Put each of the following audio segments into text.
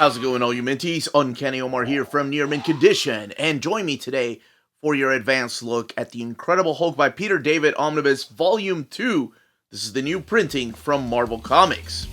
How's it going, all you Minties? Uncanny Omar here from Near Mint Condition, and join me today for your advanced look at The Incredible Hulk by Peter David Omnibus Volume 2. This is the new printing from Marvel Comics.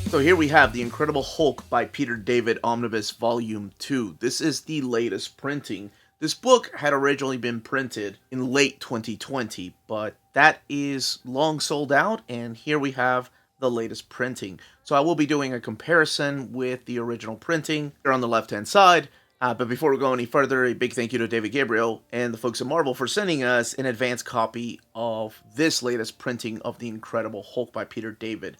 So here we have The Incredible Hulk by Peter David Omnibus Volume 2. This is the latest printing. This book had originally been printed in late 2020, but that is long sold out, and here we have the latest printing. So I will be doing a comparison with the original printing here on the left-hand side. But before we go any further, a big thank you to David Gabriel and the folks at Marvel for sending us an advanced copy of this latest printing of The Incredible Hulk by Peter David.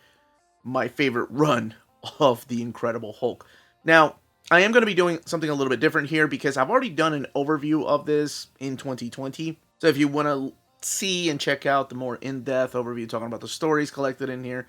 My favorite run of The Incredible Hulk. Now, I am going to be doing something a little bit different here because I've already done an overview of this in 2020. So if you want to see and check out the more in-depth overview talking about the stories collected in here,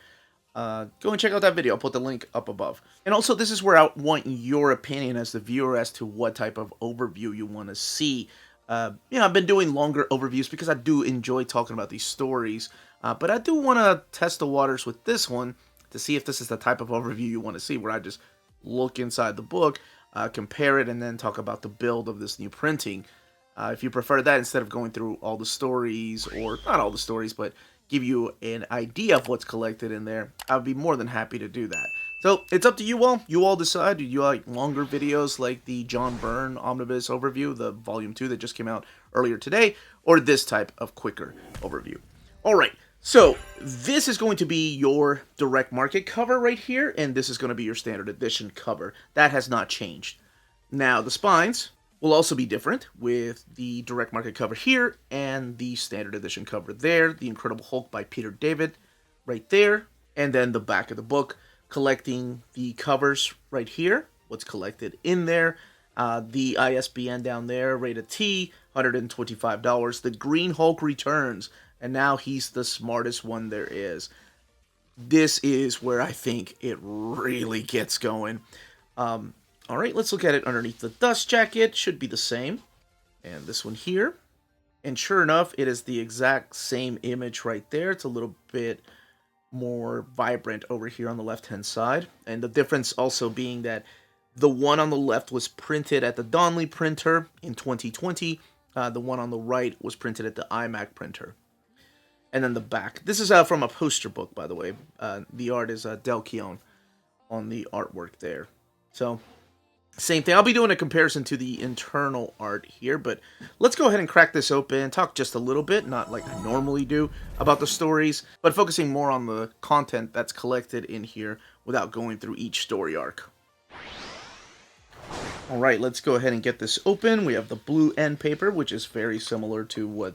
go and check out that video. I'll put the link up above. And also, this is where I want your opinion as the viewer as to what type of overview you want to see. I've been doing longer overviews because I do enjoy talking about these stories. But I do want to test the waters with this one to see if this is the type of overview you want to see, where I just look inside the book, compare it, and then talk about the build of this new printing. If you prefer that instead of going through all the stories, or not all the stories, but give you an idea of what's collected in there, I'd be more than happy to do that. So it's up to you all. You all decide. Do you like longer videos like the John Byrne Omnibus overview, the Volume 2 that just came out earlier today, or this type of quicker overview? All right. So, this is going to be your direct market cover right here, and this is going to be your standard edition cover. That has not changed. Now, the spines will also be different, with the direct market cover here and the standard edition cover there. The Incredible Hulk by Peter David right there, and then the back of the book, collecting the covers right here, what's collected in there. The ISBN down there, rated T, $125. The Green Hulk returns. And now he's the smartest one there is. This is where I think it really gets going. Alright, let's look at it underneath the dust jacket. Should be the same. And this one here. And sure enough, it is the exact same image right there. It's a little bit more vibrant over here on the left-hand side. And the difference also being that the one on the left was printed at the Donnelly printer in 2020. The one on the right was printed at the iMac printer. And then the back. This is from a poster book, by the way. The art is Del Keown on the artwork there. So, same thing. I'll be doing a comparison to the internal art here, but let's go ahead and crack this open, talk just a little bit, not like I normally do, about the stories, but focusing more on the content that's collected in here without going through each story arc. Alright, let's go ahead and get this open. We have the blue end paper, which is very similar to what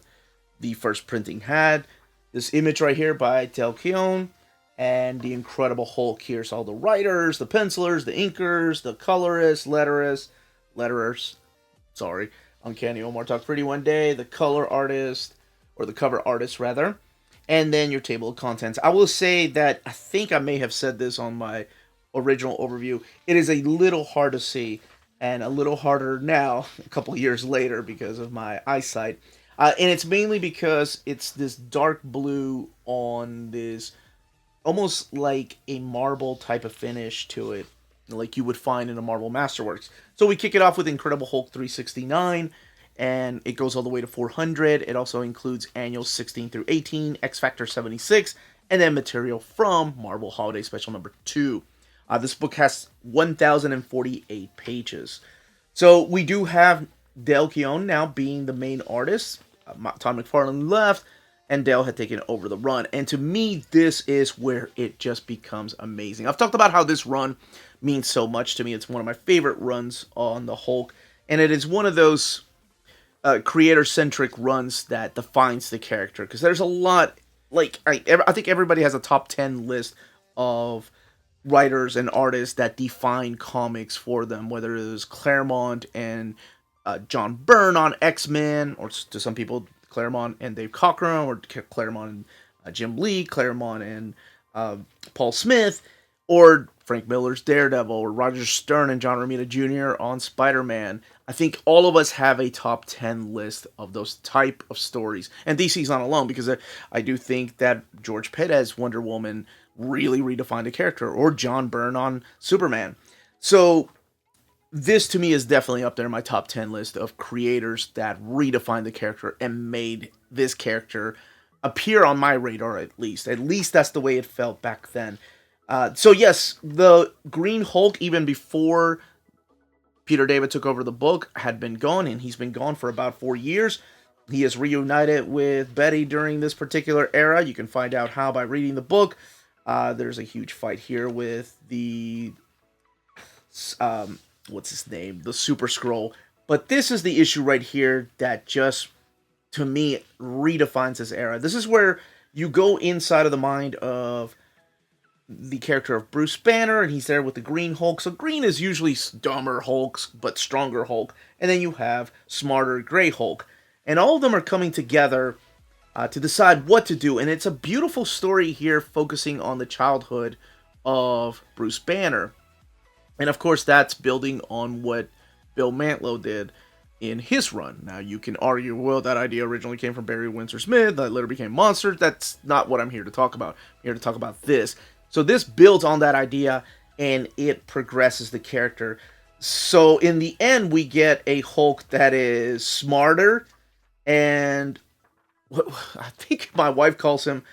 the first printing had. This image right here by Del Keown, and the Incredible Hulk. Here's all the writers, the pencilers, the inkers, the colorists, letterers, sorry, Uncanny Omar talked pretty one day, the color artist, or the cover artist rather, and then your table of contents. I will say that I think I may have said this on my original overview. It is a little hard to see, and a little harder now, a couple years later, because of my eyesight. And it's mainly because it's this dark blue on this almost like a marble type of finish to it, like you would find in a Marvel Masterworks. So we kick it off with Incredible Hulk 369, and it goes all the way to 400. It also includes annuals 16 through 18, X Factor 76, and then material from Marvel Holiday Special number 2. This book has 1,048 pages. So we do have Del Keown now being the main artist. Todd McFarlane left, and Dale had taken over the run. And to me, this is where it just becomes amazing. I've talked about how this run means so much to me. It's one of my favorite runs on the Hulk, and it is one of those creator-centric runs that defines the character. Because there's a lot, like, I think everybody has a top 10 list of writers and artists that define comics for them, whether it was Claremont and John Byrne on X-Men, or to some people, Claremont and Dave Cockrum, or Claremont and Jim Lee, Claremont and Paul Smith, or Frank Miller's Daredevil, or Roger Stern and John Romita Jr. on Spider-Man. I think all of us have a top 10 list of those type of stories. And DC's not alone, because I do think that George Perez Wonder Woman really redefined a character, or John Byrne on Superman. So this to me is definitely up there in my top 10 list of creators that redefined the character and made this character appear on my radar, at least. At least that's the way it felt back then. So yes, the Green Hulk, even before Peter David took over the book, had been gone, and he's been gone for about 4 years. He is reunited with Betty during this particular era. You can find out how by reading the book. There's a huge fight here with the what's his name? The Super Skrull. But this is the issue right here that just, to me, redefines this era. This is where you go inside of the mind of the character of Bruce Banner, and he's there with the Green Hulk. So Green is usually dumber Hulks, but stronger Hulk. And then you have smarter Gray Hulk. And all of them are coming together to decide what to do. And it's a beautiful story here, focusing on the childhood of Bruce Banner. And of course, that's building on what Bill Mantlo did in his run. Now, you can argue, well, that idea originally came from Barry Windsor Smith, that later became Monsters. That's not what I'm here to talk about. I'm here to talk about this. So this builds on that idea, and it progresses the character. So in the end, we get a Hulk that is smarter, and I think my wife calls him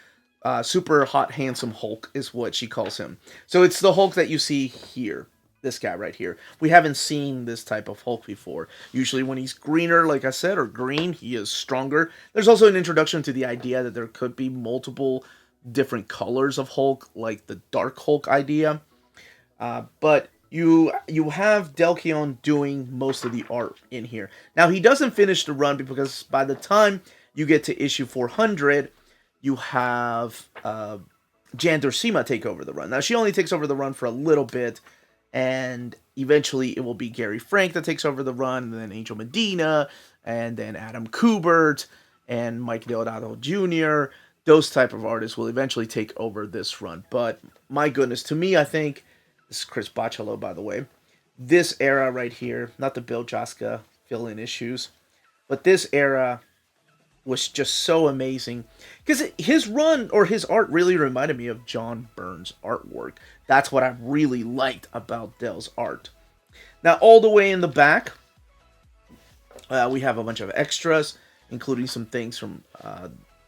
super hot, handsome Hulk, is what she calls him. So it's the Hulk that you see here. This guy right here. We haven't seen this type of Hulk before. Usually when he's greener, like I said, or green, he is stronger. There's also an introduction to the idea that there could be multiple different colors of Hulk, like the Dark Hulk idea. But you have Delkion doing most of the art in here. Now, he doesn't finish the run, because by the time you get to issue 400, you have Jan Duursema take over the run. Now, she only takes over the run for a little bit, and eventually it will be Gary Frank that takes over the run, and then Angel Medina, and then Adam Kubert, and Mike Deodato Jr. Those type of artists will eventually take over this run. But my goodness, to me, I think, this is Chris Bachalo, by the way, this era right here, not the Bill Jaska fill-in issues, but this era was just so amazing, because his run, or his art, really reminded me of John Byrne's artwork. That's what I really liked about Dell's art. Now, all the way in the back, we have a bunch of extras, including some things from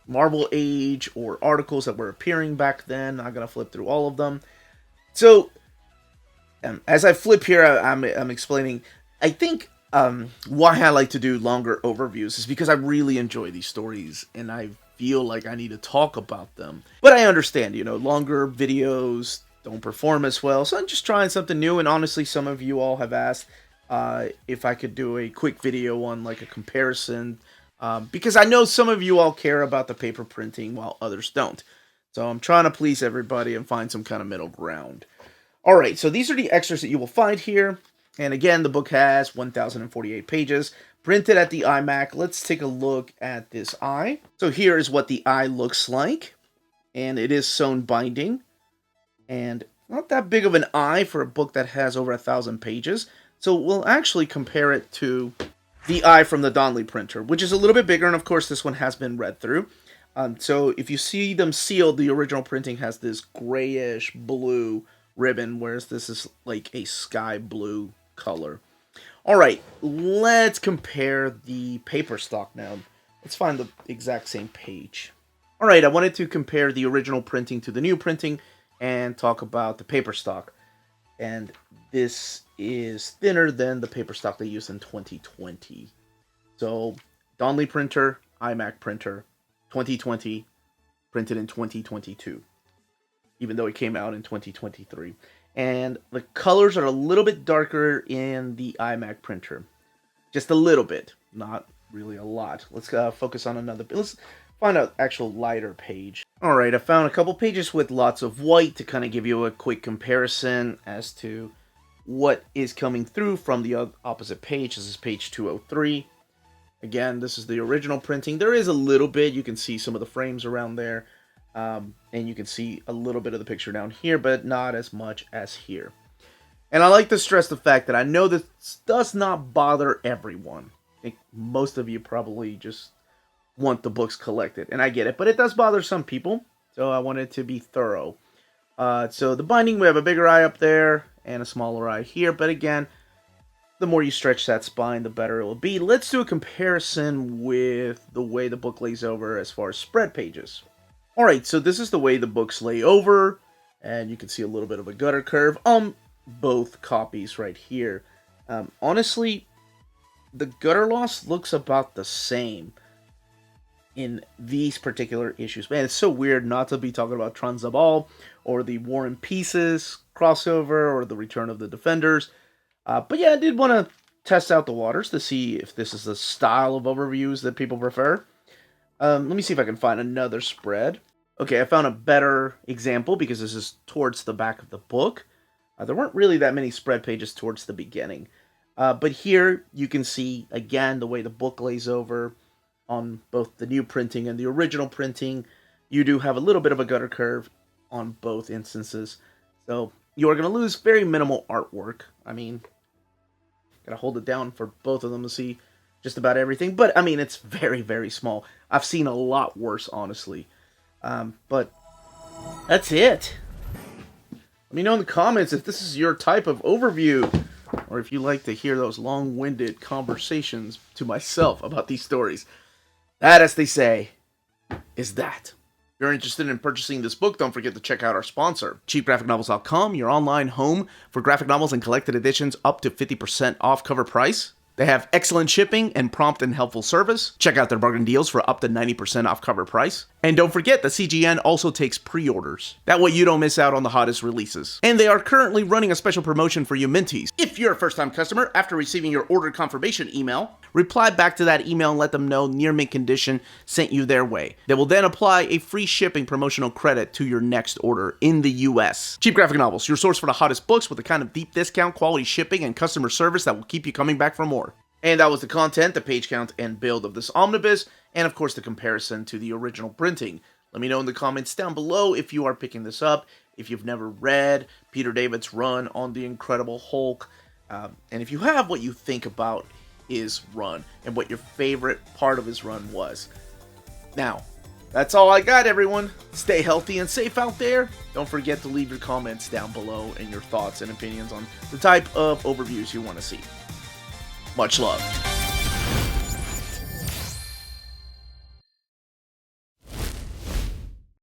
Marvel Age, or articles that were appearing back then. I'm going to flip through all of them. So, as I flip here, I'm explaining, I think why I like to do longer overviews is because I really enjoy these stories, and I feel like I need to talk about them. But I understand, longer videos don't perform as well, so I'm just trying something new. And honestly, some of you all have asked if I could do a quick video on like a comparison, because I know some of you all care about the paper printing while others don't. So I'm trying to please everybody and find some kind of middle ground. Alright, so these are the extras that you will find here. And again, the book has 1,048 pages, printed at the iMac. Let's take a look at this eye. So here is what the eye looks like. And it is sewn binding. And not that big of an eye for a book that has over 1,000 pages. So we'll actually compare it to the eye from the Donnelly printer, which is a little bit bigger. And of course, this one has been read through. So if you see them sealed, the original printing has this grayish blue ribbon, whereas this is like a sky blue color. Alright, let's compare the paper stock now. Let's find the exact same page. Alright, I wanted to compare the original printing to the new printing and talk about the paper stock. And this is thinner than the paper stock they used in 2020. So, Donnelly printer, iMac printer, 2020, printed in 2022. Even though it came out in 2023. And the colors are a little bit darker in the iMac printer. Just a little bit, not really a lot. Let's focus on another. Let's find an actual lighter page. Alright, I found a couple pages with lots of white to kind of give you a quick comparison as to what is coming through from the opposite page. This is page 203. Again, this is the original printing. There is a little bit, you can see some of the frames around there. And you can see a little bit of the picture down here, but not as much as here. And I like to stress the fact that I know this does not bother everyone. I think most of you probably just want the books collected, and I get it, but it does bother some people, so I wanted to be thorough. So the binding, we have a bigger eye up there and a smaller eye here, but again, the more you stretch that spine, the better it will be. Let's do a comparison with the way the book lays over as far as spread pages. Alright, so this is the way the books lay over, and you can see a little bit of a gutter curve on both copies right here. Honestly, the gutter loss looks about the same in these particular issues. Man, it's so weird not to be talking about Transabal or the War and Pieces crossover or the Return of the Defenders. But yeah, I did want to test out the waters to see if this is the style of overviews that people prefer. Let me see if I can find another spread. Okay, I found a better example because this is towards the back of the book. There weren't really that many spread pages towards the beginning. But here you can see, again, the way the book lays over on both the new printing and the original printing. You do have a little bit of a gutter curve on both instances. So you are going to lose very minimal artwork. I mean, gotta hold it down for both of them to see just about everything. But, I mean, it's very, very small. I've seen a lot worse, honestly. But that's it. Let me know in the comments if this is your type of overview, or if you like to hear those long-winded conversations to myself about these stories. That, as they say, is that. If you're interested in purchasing this book, don't forget to check out our sponsor, cheapgraphicnovels.com, your online home for graphic novels and collected editions up to 50% off cover price. They have excellent shipping and prompt and helpful service. Check out their bargain deals for up to 90% off cover price. And don't forget that CGN also takes pre-orders. That way you don't miss out on the hottest releases. And they are currently running a special promotion for you Minties. If you're a first-time customer, after receiving your order confirmation email, reply back to that email and let them know Near Mint Condition sent you their way. They will then apply a free shipping promotional credit to your next order in the US. Cheap Graphic Novels, your source for the hottest books with the kind of deep discount, quality shipping, and customer service that will keep you coming back for more. And that was the content, the page count, and build of this omnibus, and of course the comparison to the original printing. Let me know in the comments down below if you are picking this up, if you've never read Peter David's run on the Incredible Hulk, and if you have, what you think about his run, and what your favorite part of his run was. Now, that's all I got, everyone. Stay healthy and safe out there. Don't forget to leave your comments down below and your thoughts and opinions on the type of overviews you want to see. Much love.